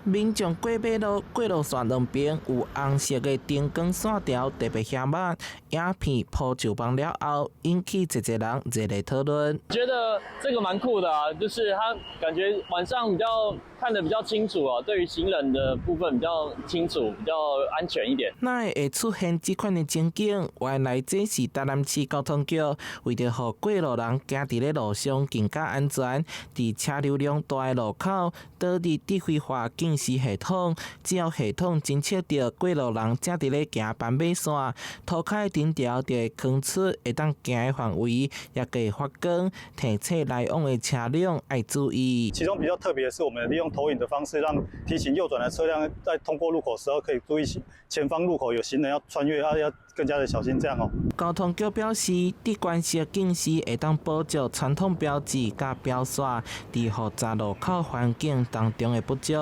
民眾過馬路過路線兩邊有紅色的燈光線條特別顯眼，影片鋪上網了後，引起儕人熱烈討論。覺得這個蠻酷的啊，就是它感覺晚上比較看得比較清楚啊，對於行人的部分比較清楚，比較安全一點。那會出現這款的情景，原來這是台南市交通局為了讓過路人行在咧路上更加安全，在車流量大的路口導入智慧化警示系統，只要系統偵測到過路人正在咧行斑馬線，塗開燈條就會框出會當行的範圍，也可以發光，提醒來往的車輛要注意。其中比較特別的是，我們利用投影的方式，讓提醒右轉的車輛在通過路口時候可以注意前方路口有行人要穿越，要更加的小心這樣哦。交通局表示，直觀式警示會當補足傳統標誌甲標線，在複雜路口環境當中的不足。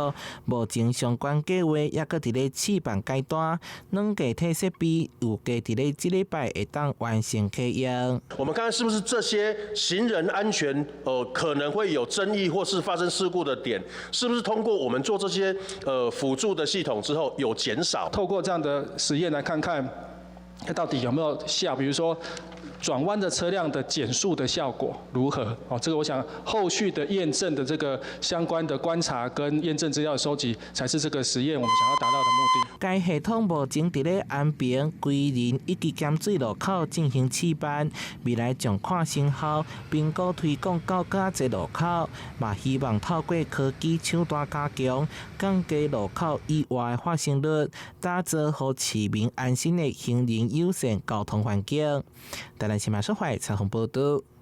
目前相關計劃也閣佇咧試辦階段，兩個體設備預計佇咧這禮拜會當完成啟用。我們看看是不是這些行人安全可能會有爭議或是發生事故的點，是不是通過我們做這些輔助的系統之後有減少？透過這樣的實驗來看看，到底有沒有效？比如說，轉彎的車輛的減速的效果如何？哦，這個我想後續的驗證的這個相關的觀察跟驗證資料的收集，才是這個實驗我們想要達到的目的。該系統目前佇咧安平、歸仁以及鹽水路口進行試辦，未來將看成效，並鼓推廣到較儕路口，嘛希望透過科技手段加強，降低路口意外的發生率，打造予市民安心的行人友善交通環境。台南新聞社會採訪報道。